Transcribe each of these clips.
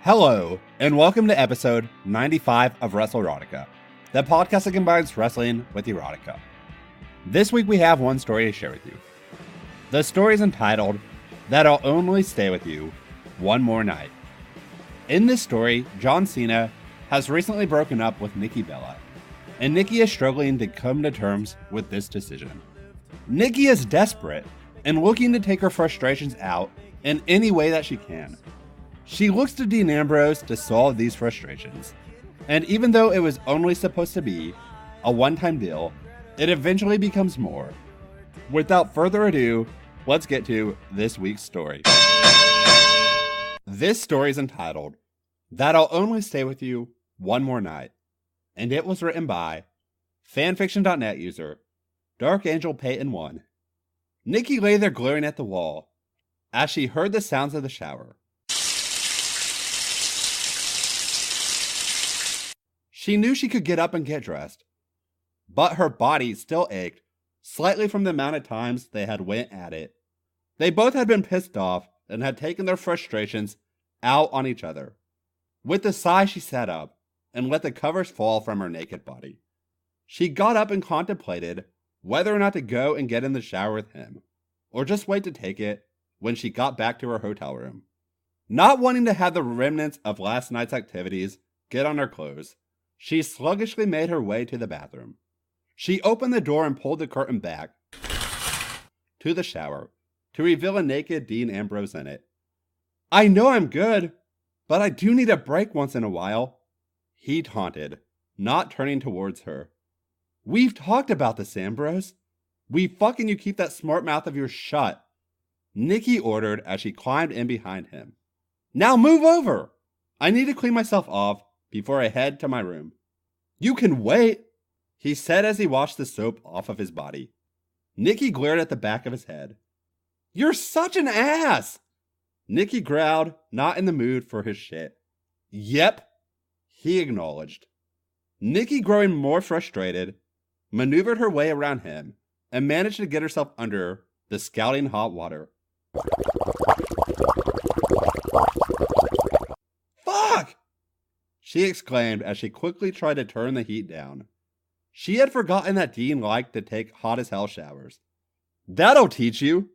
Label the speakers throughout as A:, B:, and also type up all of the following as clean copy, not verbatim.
A: Hello, and welcome to episode 95 of Wrestle Erotica, the podcast that combines wrestling with erotica. This week we have one story to share with you. The story is entitled, That I'll Only Stay With You One More Night. In this story, John Cena has recently broken up with Nikki Bella, and Nikki is struggling to come to terms with this decision. Nikki is desperate and looking to take her frustrations out in any way that she can. She looks to Dean Ambrose to solve these frustrations, and even though it was only supposed to be a one-time deal, it eventually becomes more. Without further ado, let's get to this week's story. This story is entitled, That I'll Only Stay With You One More Night, and it was written by fanfiction.net user Dark Angel Peyton 1. Nikki lay there glaring at the wall as she heard the sounds of the shower. She knew she could get up and get dressed, but her body still ached slightly from the amount of times they had went at it. They both had been pissed off and had taken their frustrations out on each other. With a sigh, she sat up and let the covers fall from her naked body. She got up and contemplated whether or not to go and get in the shower with him, or just wait to take it when she got back to her hotel room. Not wanting to have the remnants of last night's activities get on her clothes, she sluggishly made her way to the bathroom. She opened the door and pulled the curtain back to the shower to reveal a naked Dean Ambrose in it. "I know I'm good, but I do need a break once in a while," he taunted, not turning towards her. "We've talked about this, Ambrose. We fucking you keep that smart mouth of yours shut," Nikki ordered as she climbed in behind him. "Now move over! I need to clean myself off before I head to my room." "You can wait," he said as he washed the soap off of his body. Nikki glared at the back of his head. "You're such an ass!" Nikki growled, not in the mood for his shit. "Yep," he acknowledged. Nikki, growing more frustrated, maneuvered her way around him and managed to get herself under the scalding hot water. "Fuck!" she exclaimed as she quickly tried to turn the heat down. She had forgotten that Dean liked to take hot as hell showers. "That'll teach you,"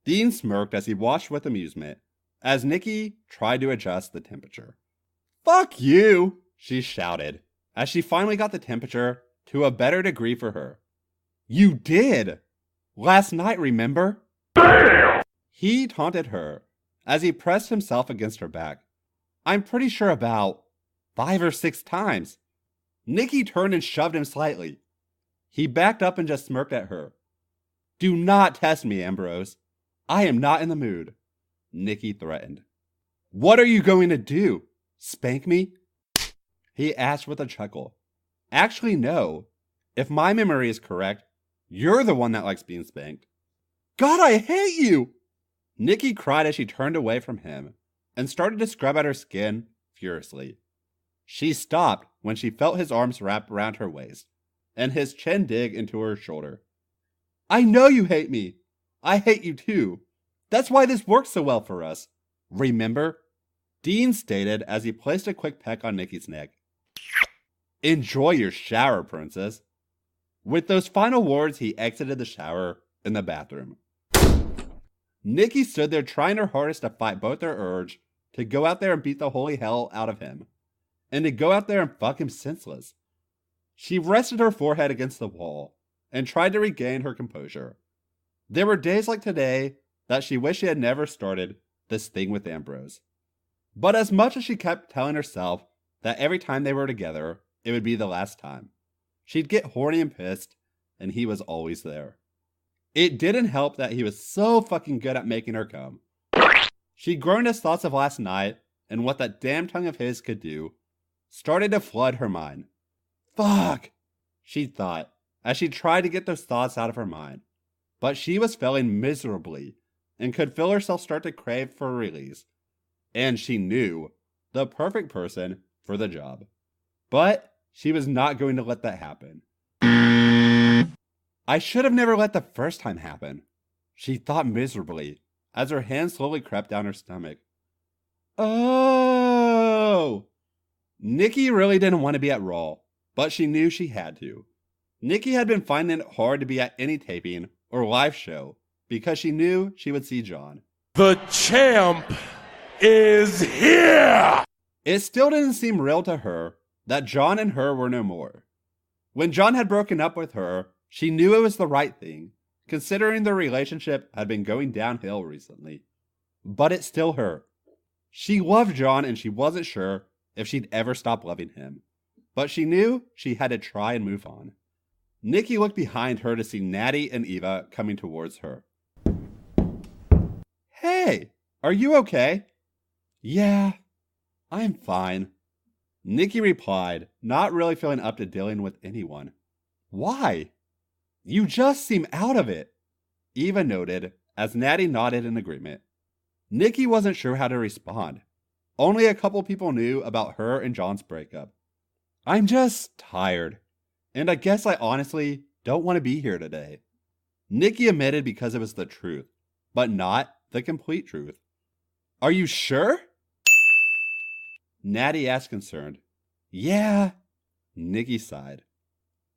A: Dean smirked as he watched with amusement, as Nikki tried to adjust the temperature. "Fuck you," she shouted, as she finally got the temperature to a better degree for her. "You did! Last night, remember?" "Damn!" he taunted her, as he pressed himself against her back. "I'm pretty sure about 5 or 6 times. Nikki turned and shoved him slightly. He backed up and just smirked at her. "Do not test me, Ambrose. I am not in the mood," Nikki threatened. "What are you going to do? Spank me?" he asked with a chuckle. "Actually, no. If my memory is correct, you're the one that likes being spanked." "God, I hate you!" Nikki cried as she turned away from him and started to scrub at her skin furiously. She stopped when she felt his arms wrap around her waist and his chin dig into her shoulder. "I know you hate me. I hate you too. That's why this works so well for us. Remember?" Dean stated as he placed a quick peck on Nikki's neck. "Enjoy your shower, princess." With those final words, he exited the shower in the bathroom. Nikki stood there trying her hardest to fight both her urge to go out there and beat the holy hell out of him, and to go out there and fuck him senseless. She rested her forehead against the wall and tried to regain her composure. There were days like today that she wished she had never started this thing with Ambrose. But as much as she kept telling herself that every time they were together, it would be the last time, she'd get horny and pissed, and he was always there. It didn't help that he was so fucking good at making her come. She groaned as thoughts of last night and what that damn tongue of his could do started to flood her mind. "Fuck," she thought, as she tried to get those thoughts out of her mind. But she was failing miserably and could feel herself start to crave for a release. And she knew the perfect person for the job. But she was not going to let that happen. "I should have never let the first time happen," she thought miserably as her hand slowly crept down her stomach. "Oh, Nikki really didn't want to be at Raw, but she knew she had to. Nikki had been finding it hard to be at any taping or live show because she knew she would see John.
B: The champ is here!
A: It still didn't seem real to her that John and her were no more. When John had broken up with her, she knew it was the right thing, considering their relationship had been going downhill recently. But it still hurt. She loved John and she wasn't sure if she'd ever stop loving him. But she knew she had to try and move on. Nikki looked behind her to see Natty and Eva coming towards her. Hey, are you okay? Yeah, I'm fine. Nikki replied, not really feeling up to dealing with anyone. Why? You just seem out of it, Eva noted as Natty nodded in agreement. Nikki wasn't sure how to respond. Only a couple people knew about her and John's breakup. I'm just tired, and I guess I honestly don't want to be here today. Nikki admitted because it was the truth, but not the complete truth. Are you sure? Natty asked concerned. Yeah, Nikki sighed.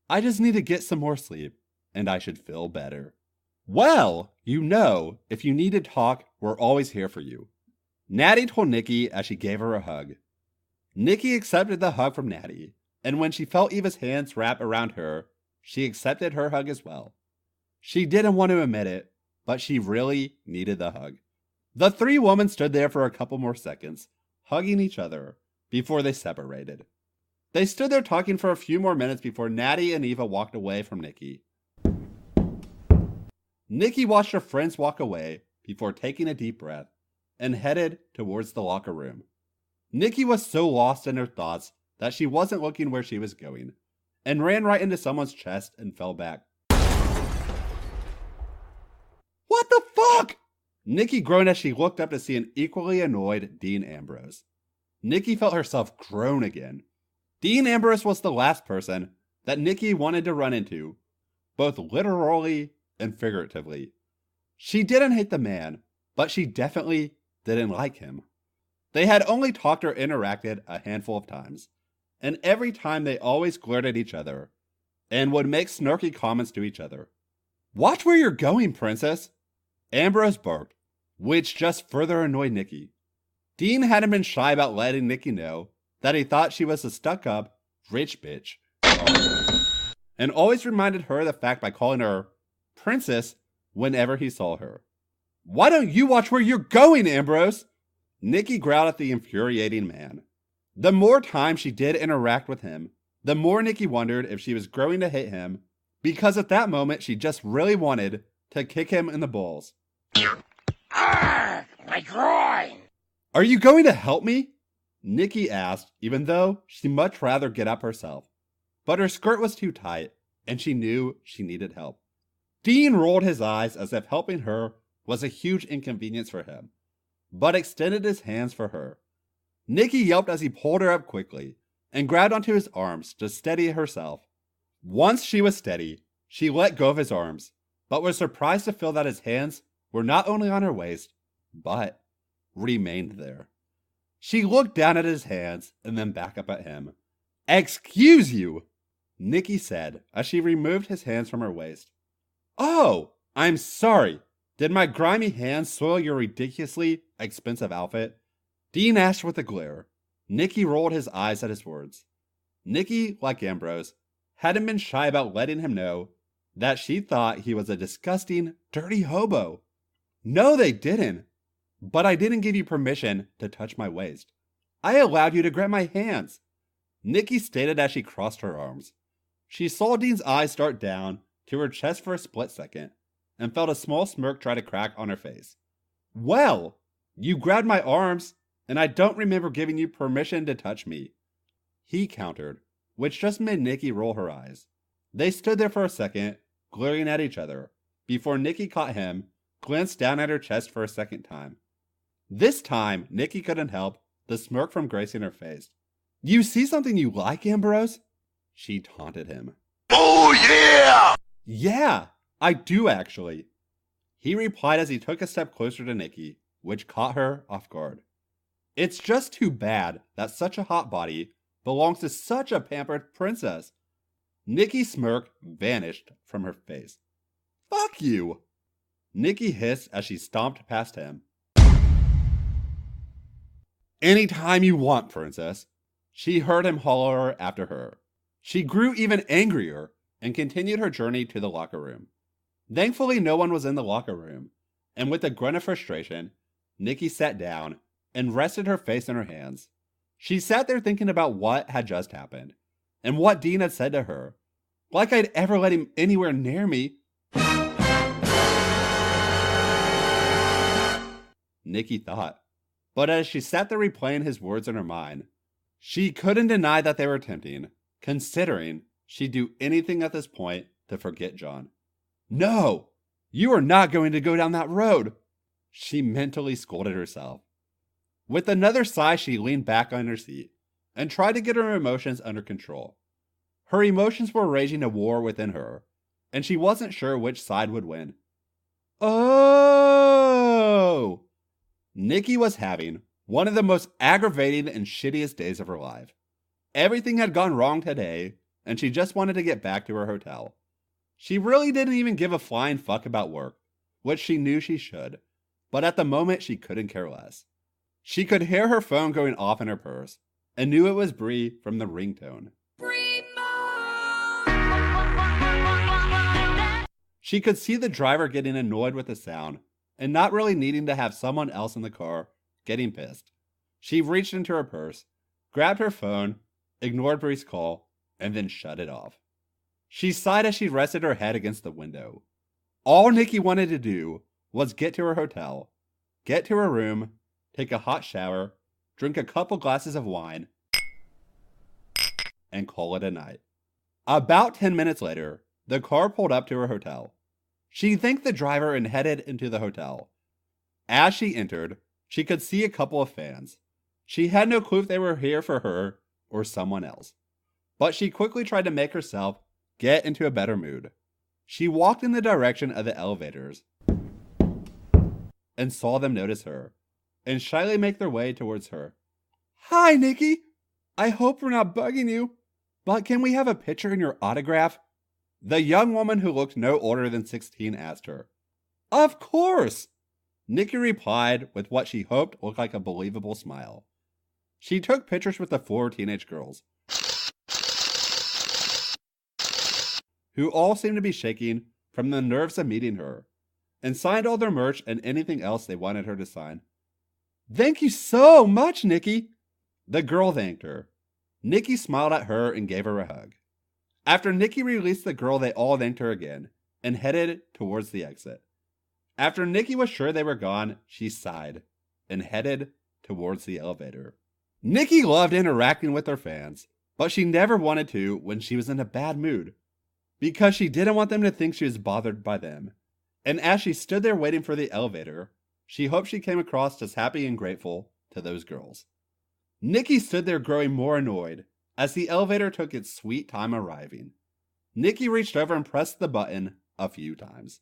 A: I just need to get some more sleep, and I should feel better. Well, if you need to talk, we're always here for you. Natty told Nikki as she gave her a hug. Nikki accepted the hug from Natty, and when she felt Eva's hands wrap around her, she accepted her hug as well. She didn't want to admit it, but she really needed the hug. The three women stood there for a couple more seconds, hugging each other, before they separated. They stood there talking for a few more minutes before Natty and Eva walked away from Nikki. Nikki watched her friends walk away before taking a deep breath and headed towards the locker room. Nikki was so lost in her thoughts that she wasn't looking where she was going and ran right into someone's chest and fell back. What the fuck? Nikki groaned as she looked up to see an equally annoyed Dean Ambrose. Nikki felt herself groan again. Dean Ambrose was the last person that Nikki wanted to run into, both literally and figuratively. She didn't hate the man, but she definitely didn't like him. They had only talked or interacted a handful of times, and every time they always glared at each other and would make snarky comments to each other. Watch where you're going, princess, Ambrose barked, which just further annoyed Nikki. Dean hadn't been shy about letting Nikki know that he thought she was a stuck-up, rich bitch, and always reminded her of the fact by calling her princess whenever he saw her. Why don't you watch where you're going, Ambrose? Nikki growled at the infuriating man. The more time she did interact with him, the more Nikki wondered if she was growing to hate him, because at that moment she just really wanted to kick him in the balls.
B: Ah, my groin!
A: Are you going to help me? Nikki asked, even though she'd much rather get up herself. But her skirt was too tight, and she knew she needed help. Dean rolled his eyes as if helping her was a huge inconvenience for him, but extended his hands for her. Nikki yelped as he pulled her up quickly and grabbed onto his arms to steady herself. Once she was steady, she let go of his arms, but was surprised to feel that his hands were not only on her waist, but remained there. She looked down at his hands and then back up at him. Excuse you, Nikki said as she removed his hands from her waist. Oh, I'm sorry. Did my grimy hands soil your ridiculously expensive outfit? Dean asked with a glare. Nikki rolled his eyes at his words. Nikki, like Ambrose, hadn't been shy about letting him know that she thought he was a disgusting, dirty hobo. No, they didn't. But I didn't give you permission to touch my waist. I allowed you to grab my hands, Nikki stated as she crossed her arms. She saw Dean's eyes start down to her chest for a split second and felt a small smirk try to crack on her face. Well, you grabbed my arms, and I don't remember giving you permission to touch me, he countered, which just made Nikki roll her eyes. They stood there for a second, glaring at each other, before Nikki caught him, glanced down at her chest for a second time. This time, Nikki couldn't help the smirk from gracing her face. You see something you like, Ambrose? She taunted him.
B: Oh yeah!
A: Yeah, I do actually. He replied as he took a step closer to Nikki, which caught her off guard. It's just too bad that such a hot body belongs to such a pampered princess. Nikki's smirk vanished from her face. Fuck you! Nikki hissed as she stomped past him. Anytime you want, princess. She heard him holler after her. She grew even angrier and continued her journey to the locker room. Thankfully, no one was in the locker room, and with a grunt of frustration, Nikki sat down and rested her face in her hands. She sat there thinking about what had just happened, and what Dean had said to her. Like I'd ever let him anywhere near me. Nikki thought, but as she sat there replaying his words in her mind, she couldn't deny that they were tempting, considering she'd do anything at this point to forget John. No, you are not going to go down that road, she mentally scolded herself. With another sigh, she leaned back on her seat and tried to get her emotions under control. Her emotions were raging a war within her, and she wasn't sure which side would win. Oh! Nikki was having one of the most aggravating and shittiest days of her life. Everything had gone wrong today, and she just wanted to get back to her hotel. She really didn't even give a flying fuck about work, which she knew she should, but at the moment she couldn't care less. She could hear her phone going off in her purse, and knew it was Bree from the ringtone. She could see the driver getting annoyed with the sound, and not really needing to have someone else in the car getting pissed. She reached into her purse, grabbed her phone, ignored Bree's call, and then shut it off. She sighed as she rested her head against the window. All Nikki wanted to do was get to her hotel, get to her room, take a hot shower, drink a couple glasses of wine, and call it a night. About 10 minutes later, the car pulled up to her hotel. She thanked the driver and headed into the hotel. As she entered, she could see a couple of fans. She had no clue if they were here for her or someone else, but she quickly tried to make herself get into a better mood. She walked in the direction of the elevators and saw them notice her and shyly make their way towards her. Hi, Nikki. I hope we're not bugging you, but can we have a picture and your autograph? The young woman who looked no older than 16 asked her. Of course, Nikki replied with what she hoped looked like a believable smile. She took pictures with the 4 teenage girls, who all seemed to be shaking from the nerves of meeting her, and signed all their merch and anything else they wanted her to sign. Thank you so much, Nikki. The girl thanked her. Nikki smiled at her and gave her a hug. After Nikki released the girl, they all thanked her again and headed towards the exit. After Nikki was sure they were gone, she sighed and headed towards the elevator. Nikki loved interacting with her fans, but she never wanted to when she was in a bad mood, because she didn't want them to think she was bothered by them. And as she stood there waiting for the elevator, she hoped she came across as happy and grateful to those girls. Nikki stood there growing more annoyed as the elevator took its sweet time arriving. Nikki reached over and pressed the button a few times.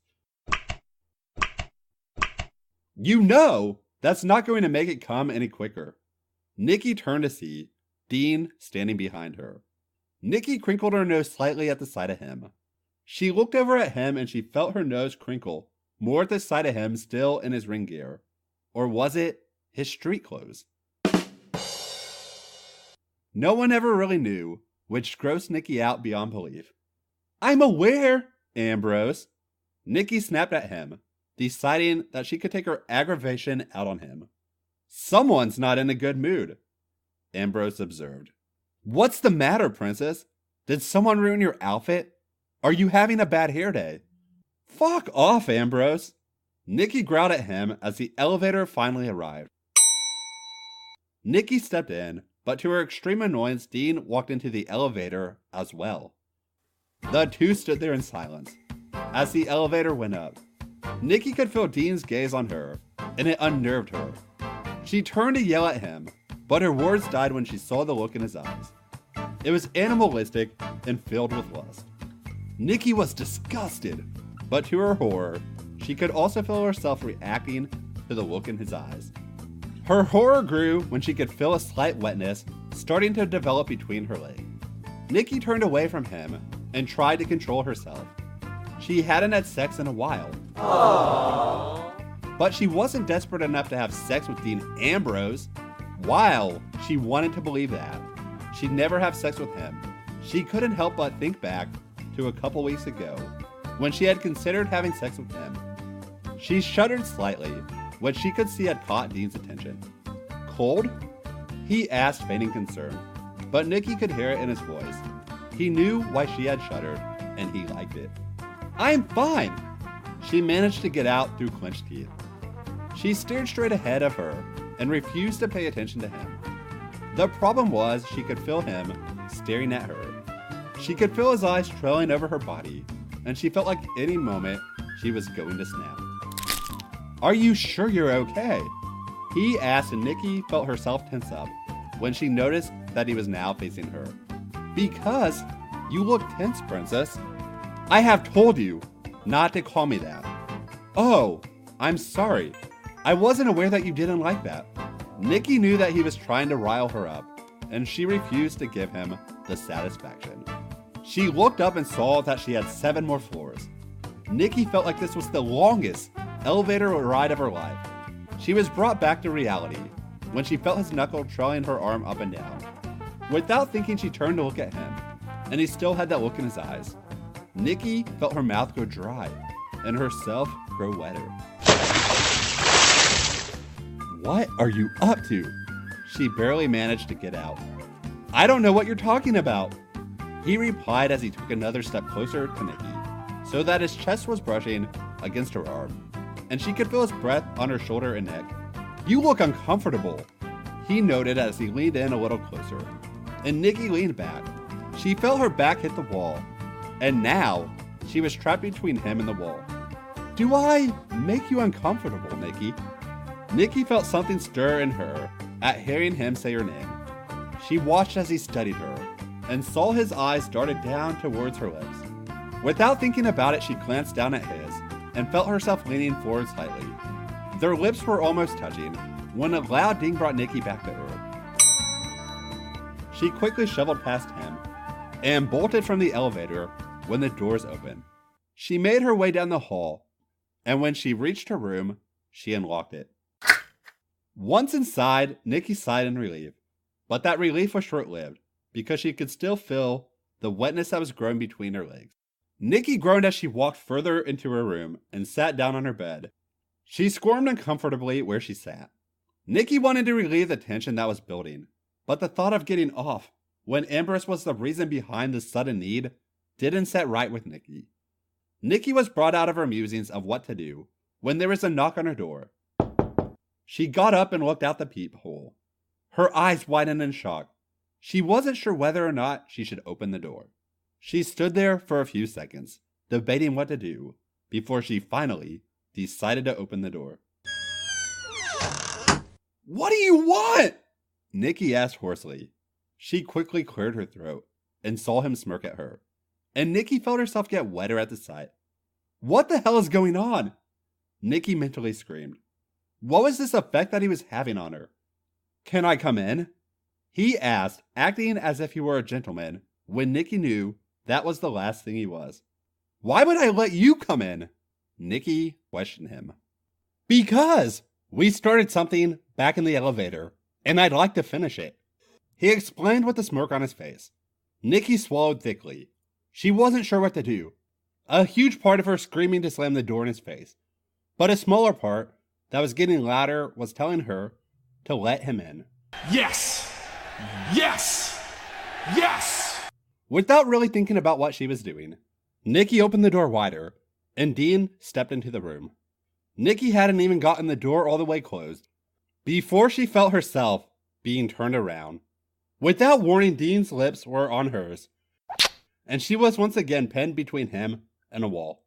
A: You know, that's not going to make it come any quicker. Nikki turned to see Dean standing behind her. Nikki crinkled her nose slightly at the sight of him. She looked over at him and she felt her nose crinkle more at the sight of him still in his ring gear. Or was it his street clothes? No one ever really knew, which grossed Nikki out beyond belief. I'm aware, Ambrose. Nikki snapped at him, deciding that she could take her aggravation out on him. Someone's not in a good mood, Ambrose observed. What's the matter, princess? Did someone ruin your outfit? Are you having a bad hair day? Fuck off, Ambrose. Nikki growled at him as the elevator finally arrived. Nikki stepped in, but to her extreme annoyance, Dean walked into the elevator as well. The two stood there in silence as the elevator went up. Nikki could feel Dean's gaze on her, and it unnerved her. She turned to yell at him, but her words died when she saw the look in his eyes. It was animalistic and filled with lust. Nikki was disgusted, but to her horror, she could also feel herself reacting to the look in his eyes. Her horror grew when she could feel a slight wetness starting to develop between her legs. Nikki turned away from him and tried to control herself. She hadn't had sex in a while. But she wasn't desperate enough to have sex with Dean Ambrose. While she wanted to believe that she'd never have sex with him, she couldn't help but think back to a couple weeks ago when she had considered having sex with him. She shuddered slightly when she could see had caught Dean's attention. "Cold?" he asked, feigning concern, but Nikki could hear it in his voice. He knew why she had shuddered, and he liked it. "I'm fine," she managed to get out through clenched teeth. She stared straight ahead of her and refused to pay attention to him. The problem was she could feel him staring at her. She could feel his eyes trailing over her body, and she felt like any moment she was going to snap. "Are you sure you're okay?" he asked, and Nikki felt herself tense up when she noticed that he was now facing her. "Because you look tense, Princess. I have told you not to call me that." "Oh, I'm sorry. I wasn't aware that you didn't like that." Nikki knew that he was trying to rile her up, and she refused to give him the satisfaction. She looked up and saw that she had 7 more floors. Nikki felt like this was the longest elevator ride of her life. She was brought back to reality when she felt his knuckle trailing her arm up and down. Without thinking, she turned to look at him, and he still had that look in his eyes. Nikki felt her mouth go dry and herself grow wetter. "What are you up to?" she barely managed to get out. "I don't know what you're talking about," he replied as he took another step closer to Nikki, so that his chest was brushing against her arm, and she could feel his breath on her shoulder and neck. "You look uncomfortable," he noted as he leaned in a little closer, and Nikki leaned back. She felt her back hit the wall, and now she was trapped between him and the wall. "Do I make you uncomfortable, Nikki?" Nikki felt something stir in her at hearing him say her name. She watched as he studied her and saw his eyes darted down towards her lips. Without thinking about it, she glanced down at his and felt herself leaning forward slightly. Their lips were almost touching when a loud ding brought Nikki back to earth. She quickly shoveled past him and bolted from the elevator when the doors opened. She made her way down the hall, and when she reached her room, she unlocked it. Once inside, Nikki sighed in relief, but that relief was short-lived because she could still feel the wetness that was growing between her legs. Nikki groaned as she walked further into her room and sat down on her bed. She squirmed uncomfortably where she sat. Nikki wanted to relieve the tension that was building, but the thought of getting off when Ambrose was the reason behind the sudden need didn't set right with Nikki. Nikki was brought out of her musings of what to do when there was a knock on her door. She got up and looked out the peephole. Her eyes widened in shock. She wasn't sure whether or not she should open the door. She stood there for a few seconds, debating what to do, before she finally decided to open the door. "What do you want?" Nikki asked hoarsely. She quickly cleared her throat and saw him smirk at her, and Nikki felt herself get wetter at the sight. "What the hell is going on?" Nikki mentally screamed. What was this effect that he was having on her? "Can I come in?" he asked, acting as if he were a gentleman, when Nikki knew that was the last thing he was. "Why would I let you come in?" Nikki questioned him. "Because we started something back in the elevator, and I'd like to finish it," he explained with a smirk on his face. Nikki swallowed thickly. She wasn't sure what to do. A huge part of her screaming to slam the door in his face, but a smaller part that was getting louder was telling her to let him in.
B: Yes! Yes! Yes!
A: Without really thinking about what she was doing, Nikki opened the door wider, and Dean stepped into the room. Nikki hadn't even gotten the door all the way closed before she felt herself being turned around. Without warning, Dean's lips were on hers, and she was once again pinned between him and a wall.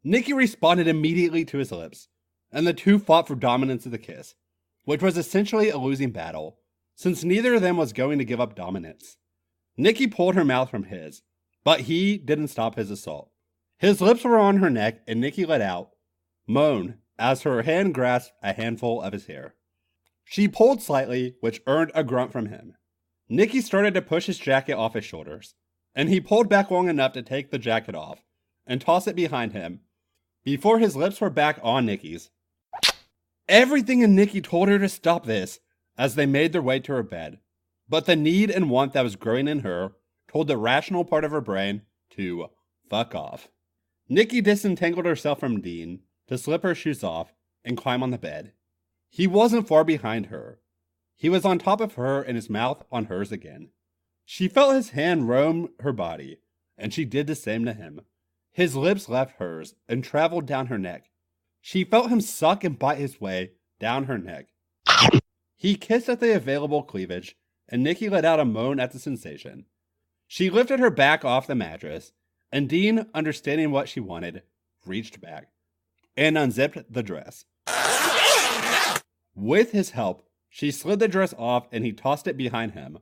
A: Nikki responded immediately to his lips, and the two fought for dominance of the kiss, which was essentially a losing battle, since neither of them was going to give up dominance. Nikki pulled her mouth from his, but he didn't stop his assault. His lips were on her neck, and Nikki let out moan as her hand grasped a handful of his hair. She pulled slightly, which earned a grunt from him. Nikki started to push his jacket off his shoulders, and he pulled back long enough to take the jacket off and toss it behind him before his lips were back on Nikki's. Everything in Nikki told her to stop this as they made their way to her bed, but the need and want that was growing in her told the rational part of her brain to fuck off. Nikki disentangled herself from Dean to slip her shoes off and climb on the bed. He wasn't far behind her. He was on top of her and his mouth on hers again. She felt his hand roam her body, and she did the same to him. His lips left hers and traveled down her neck. She felt him suck and bite his way down her neck. He kissed at the available cleavage, and Nikki let out a moan at the sensation. She lifted her back off the mattress, and Dean, understanding what she wanted, reached back and unzipped the dress. With his help, she slid the dress off and he tossed it behind him,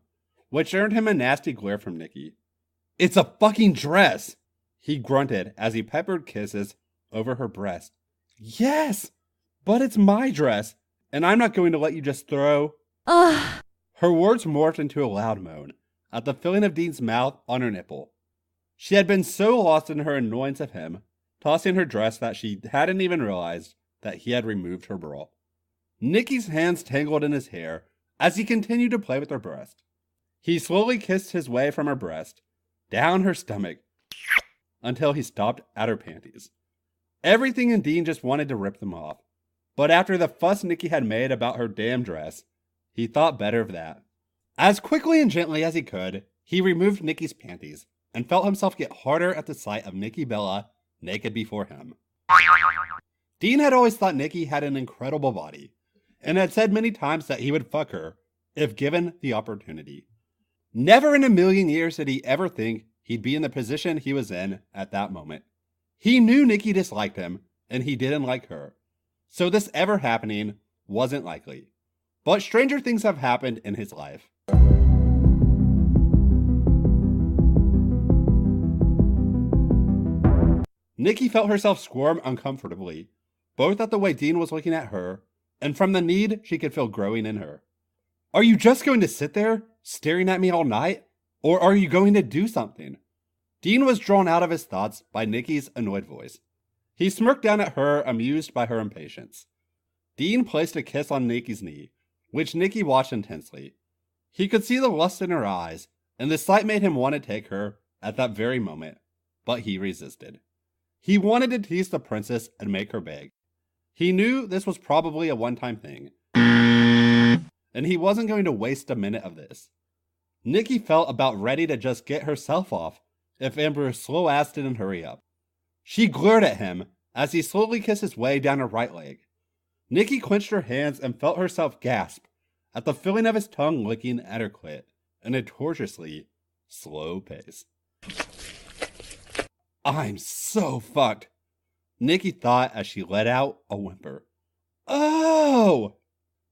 A: which earned him a nasty glare from Nikki. "It's a fucking dress!" he grunted as he peppered kisses over her breast. "Yes, but it's my dress, and I'm not going to let you just throw..." Her words morphed into a loud moan at the feeling of Dean's mouth on her nipple. She had been so lost in her annoyance of him tossing her dress that she hadn't even realized that he had removed her bra. Nikki's hands tangled in his hair as he continued to play with her breast. He slowly kissed his way from her breast, down her stomach, until he stopped at her panties. Everything in Dean just wanted to rip them off, but after the fuss Nikki had made about her damn dress, he thought better of that. As quickly and gently as he could, he removed Nikki's panties and felt himself get harder at the sight of Nikki Bella naked before him. Dean had always thought Nikki had an incredible body, and had said many times that he would fuck her if given the opportunity. Never in a million years did he ever think he'd be in the position he was in at that moment. He knew Nikki disliked him, and he didn't like her, so this ever happening wasn't likely. But stranger things have happened in his life. Nikki felt herself squirm uncomfortably, both at the way Dean was looking at her, and from the need she could feel growing in her. "Are you just going to sit there, staring at me all night? Or are you going to do something?" Dean was drawn out of his thoughts by Nikki's annoyed voice. He smirked down at her, amused by her impatience. Dean placed a kiss on Nikki's knee, which Nikki watched intensely. He could see the lust in her eyes, and the sight made him want to take her at that very moment, but he resisted. He wanted to tease the princess and make her beg. He knew this was probably a one-time thing, and he wasn't going to waste a minute of this. Nikki felt about ready to just get herself off if Amber's slow ass didn't hurry up. She glared at him as he slowly kissed his way down her right leg. Nikki clenched her hands and felt herself gasp at the feeling of his tongue licking at her clit in a tortuously slow pace. "I'm so fucked," Nikki thought as she let out a whimper. "Oh!"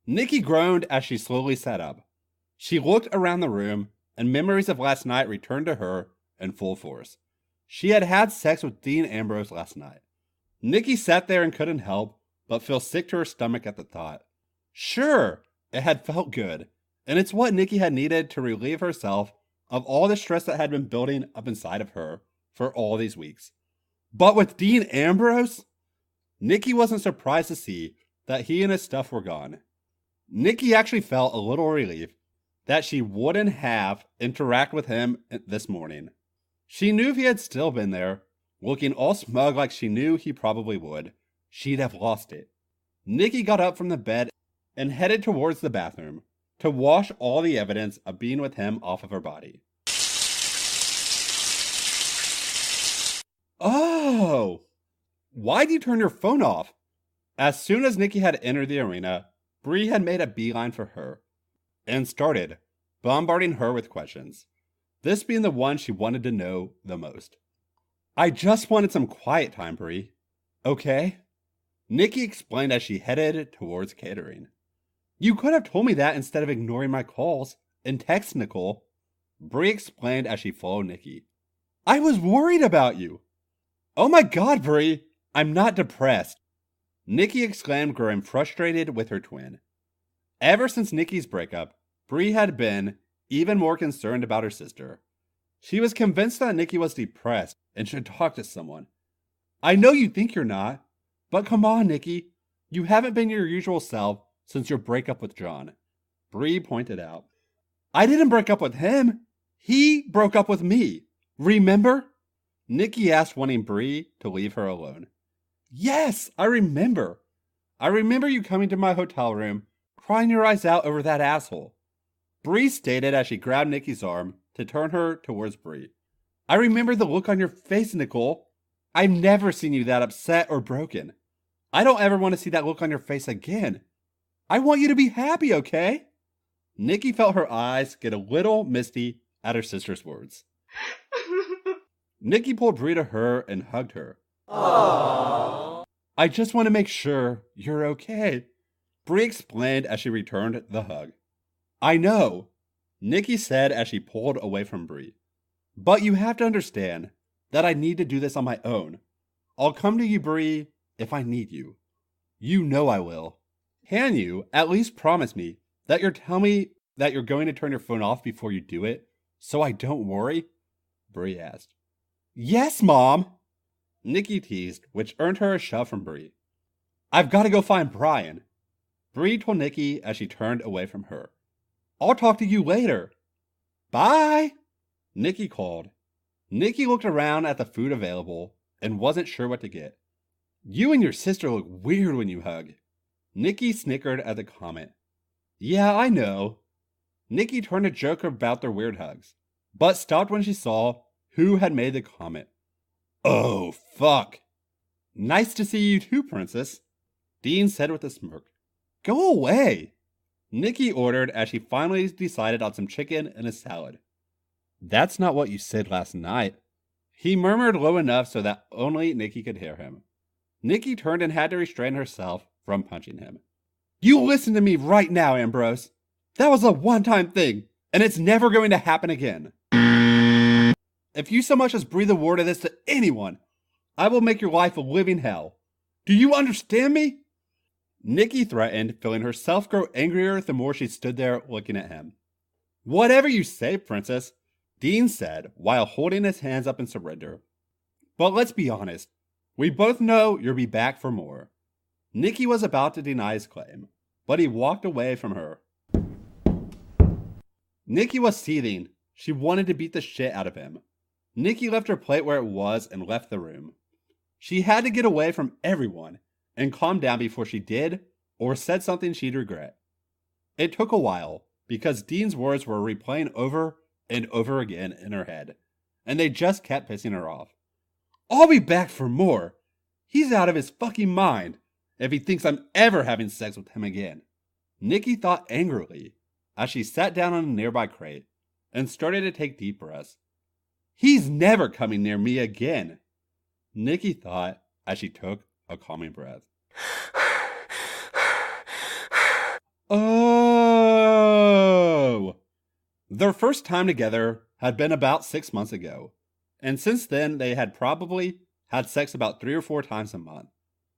A: Nikki groaned as she slowly sat up. She looked around the room, and memories of last night returned to her in full force. She had had sex with Dean Ambrose last night. Nikki sat there and couldn't help but feel sick to her stomach at the thought. Sure, it had felt good, and it's what Nikki had needed to relieve herself of all the stress that had been building up inside of her for all these weeks. But with Dean Ambrose, Nikki wasn't surprised to see that he and his stuff were gone. Nikki actually felt a little relief that she wouldn't have interact with him this morning. She knew if he had still been there, looking all smug like she knew he probably would, she'd have lost it. Nikki got up from the bed and headed towards the bathroom to wash all the evidence of being with him off of her body. Oh! Why'd you turn your phone off? As soon as Nikki had entered the arena, Bree had made a beeline for her and started bombarding her with questions, this being the one she wanted to know the most. I just wanted some quiet time, Bree. Okay? Nikki explained as she headed towards catering. You could have told me that instead of ignoring my calls and text Nicole. Bree explained as she followed Nikki. I was worried about you. Oh my god, Bree, I'm not depressed. Nikki exclaimed, growing frustrated with her twin. Ever since Nikki's breakup, Bree had been even more concerned about her sister. She was convinced that Nikki was depressed and should talk to someone. I know you think you're not, but come on, Nikki. You haven't been your usual self since your breakup with John, Bree pointed out. I didn't break up with him. He broke up with me. Remember? Nikki asked, wanting Bree to leave her alone. Yes, I remember. I remember you coming to my hotel room, crying your eyes out over that asshole, Bree stated as she grabbed Nikki's arm to turn her towards Bree. I remember the look on your face, Nicole. I've never seen you that upset or broken. I don't ever want to see that look on your face again. I want you to be happy, okay? Nikki felt her eyes get a little misty at her sister's words. Nikki pulled Bree to her and hugged her. Aww. I just want to make sure you're okay, Bree explained as she returned the hug. I know, Nikki said as she pulled away from Bree. But you have to understand that I need to do this on my own. I'll come to you, Bree, if I need you. You know I will. Can you at least promise me that you'll tell me that you're going to turn your phone off before you do it, so I don't worry? Bree asked. Yes, Mom, Nikki teased, which earned her a shove from Bree. I've got to go find Brian, Bree told Nikki as she turned away from her. I'll talk to you later. Bye, Nikki called. Nikki looked around at the food available and wasn't sure what to get. You and your sister look weird when you hug. Nikki snickered at the comment. Yeah, I know. Nikki turned to joke about their weird hugs, but stopped when she saw who had made the comment. Oh, fuck. Nice to see you too, Princess, Dean said with a smirk. Go away, Nikki ordered as she finally decided on some chicken and a salad. That's not what you said last night, he murmured low enough so that only Nikki could hear him. Nikki turned and had to restrain herself from punching him. You listen to me right now, Ambrose. That was a one-time thing, and it's never going to happen again. If you so much as breathe a word of this to anyone, I will make your life a living hell. Do you understand me? Nikki threatened, feeling herself grow angrier the more she stood there looking at him. Whatever you say, Princess, Dean said while holding his hands up in surrender. But let's be honest, we both know you'll be back for more. Nikki was about to deny his claim, but he walked away from her. Nikki was seething. She wanted to beat the shit out of him. Nikki left her plate where it was and left the room. She had to get away from everyone and calm down before she did or said something she'd regret. It took a while because Dean's words were replaying over and over again in her head, and they just kept pissing her off. I'll be back for more. He's out of his fucking mind if he thinks I'm ever having sex with him again. Nikki thought angrily as she sat down on a nearby crate and started to take deep breaths. He's never coming near me again, Nikki thought as she took a calming breath. Oh! Their first time together had been about 6 months ago, and since then they had probably had sex about 3 or 4 times a month.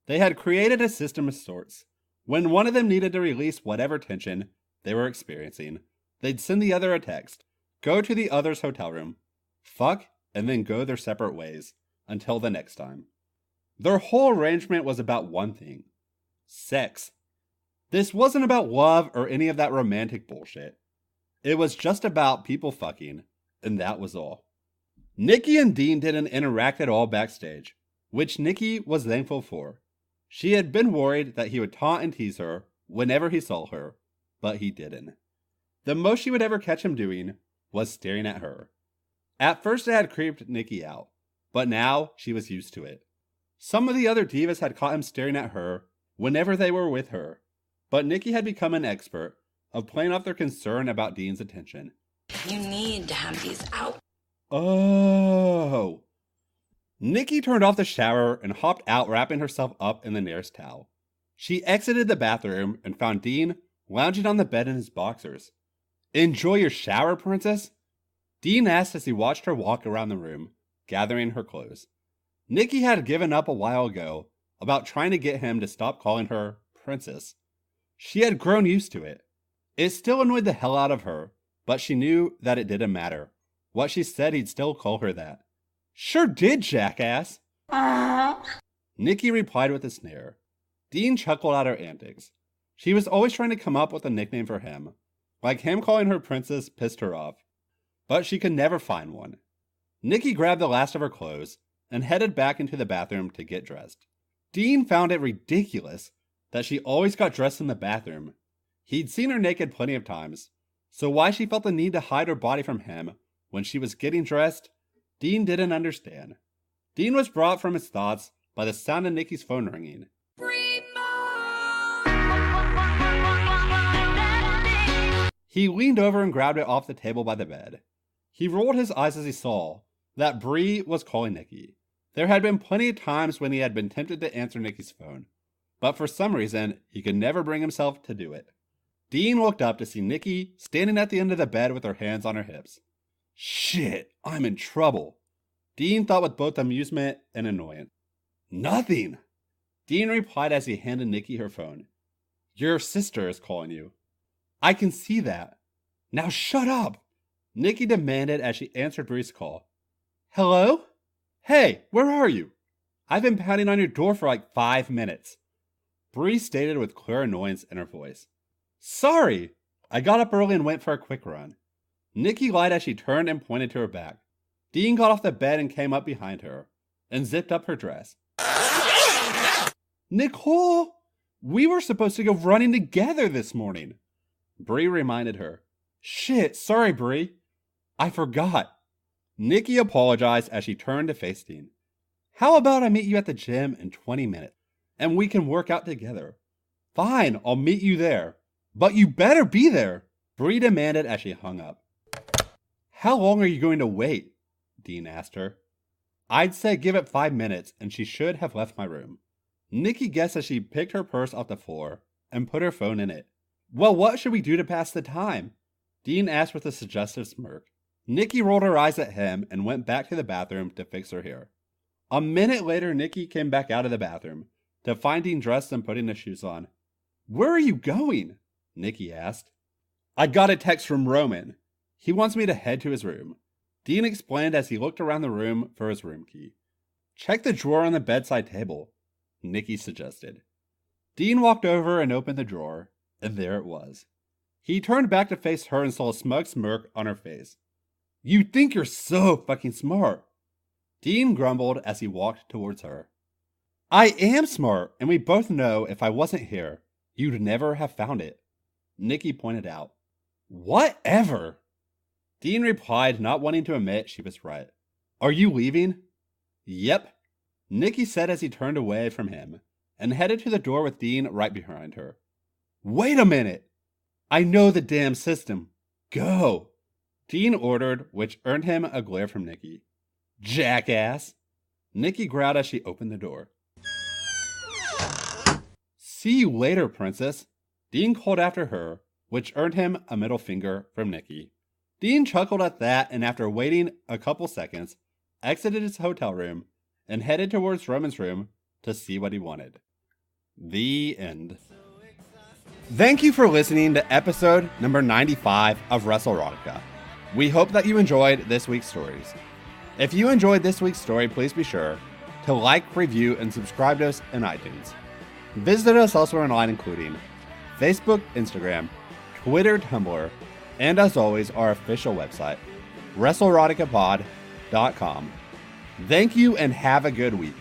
A: They had created a system of sorts. When one of them needed to release whatever tension they were experiencing, they'd send the other a text, go to the other's hotel room, fuck, and then go their separate ways until the next time. Their whole arrangement was about one thing: sex. This wasn't about love or any of that romantic bullshit. It was just about people fucking, and that was all. Nikki and Dean didn't interact at all backstage, which Nikki was thankful for. She had been worried that he would taunt and tease her whenever he saw her, but he didn't. The most she would ever catch him doing was staring at her. At first it had creeped Nikki out, but now she was used to it. Some of the other divas had caught him staring at her whenever they were with her, but Nikki had become an expert of playing off their concern about Dean's attention.
C: You need to have these out.
A: Oh. Nikki turned off the shower and hopped out, wrapping herself up in the nearest towel. She exited the bathroom and found Dean lounging on the bed in his boxers. Enjoy your shower, Princess? Dean asked as he watched her walk around the room, gathering her clothes. Nikki had given up a while ago about trying to get him to stop calling her Princess. She had grown used to it, It still annoyed the hell out of her, but she knew that it didn't matter. What she said, he'd still call her that. Sure did, jackass! Nikki replied with a sneer. Dean chuckled at her antics. She was always trying to come up with a nickname for him. Like him calling her princess pissed her off. But she could never find one. Nikki grabbed the last of her clothes and headed back into the bathroom to get dressed. Dean found it ridiculous that she always got dressed in the bathroom. He'd seen her naked plenty of times, so why she felt the need to hide her body from him when she was getting dressed, Dean didn't understand. Dean was brought from his thoughts by the sound of Nikki's phone ringing. He leaned over and grabbed it off the table by the bed. He rolled his eyes as he saw that Bree was calling Nikki. There had been plenty of times when he had been tempted to answer Nikki's phone, but for some reason, he could never bring himself to do it. Dean looked up to see Nikki standing at the end of the bed with her hands on her hips. Shit, I'm in trouble. Dean thought with both amusement and annoyance. Nothing, Dean replied as he handed Nikki her phone. Your sister is calling you. I can see that. Now shut up, Nikki demanded as she answered Bree's call. Hello? Hey, where are you? I've been pounding on your door for like 5 minutes. Bree stated with clear annoyance in her voice. Sorry, I got up early and went for a quick run. Nikki lied as she turned and pointed to her back. Dean got off the bed and came up behind her and zipped up her dress. Nicole, we were supposed to go running together this morning, Bree reminded her. Shit, sorry, Bree. I forgot. Nikki apologized as she turned to face Dean. How about I meet you at the gym in 20 minutes and we can work out together? Fine, I'll meet you there. But you better be there, Bree demanded as she hung up. How long are you going to wait? Dean asked her. I'd say give it 5 minutes and she should have left my room. Nikki guessed as she picked her purse off the floor and put her phone in it. Well, what should we do to pass the time? Dean asked with a suggestive smirk. Nikki rolled her eyes at him and went back to the bathroom to fix her hair. A minute later, Nikki came back out of the bathroom to find Dean dressed and putting his shoes on. Where are you going? Nikki asked. I got a text from Roman. He wants me to head to his room. Dean explained as he looked around the room for his room key. Check the drawer on the bedside table, Nikki suggested. Dean walked over and opened the drawer, and there it was. He turned back to face her and saw a smug smirk on her face. You think you're so fucking smart, Dean grumbled as he walked towards her. I am smart, and we both know if I wasn't here, you'd never have found it, Nikki pointed out. Whatever, Dean replied, not wanting to admit she was right. Are you leaving? Yep, Nikki said as he turned away from him and headed to the door with Dean right behind her. Wait a minute! I know the damn system. Go! Dean ordered, which earned him a glare from Nikki. Jackass! Nikki growled as she opened the door. See you later, princess, Dean called after her, which earned him a middle finger from Nikki. Dean chuckled at that and after waiting a couple seconds, exited his hotel room and headed towards Roman's room to see what he wanted. The end. Thank you for listening to episode number 95 of WrestleRotica. We hope that you enjoyed this week's stories. If you enjoyed this week's story, please be sure to like, review, and subscribe to us in iTunes. Visit us elsewhere online including Facebook, Instagram, Twitter, Tumblr, and as always, our official website, WrestleRoticapod.com. Thank you and have a good week.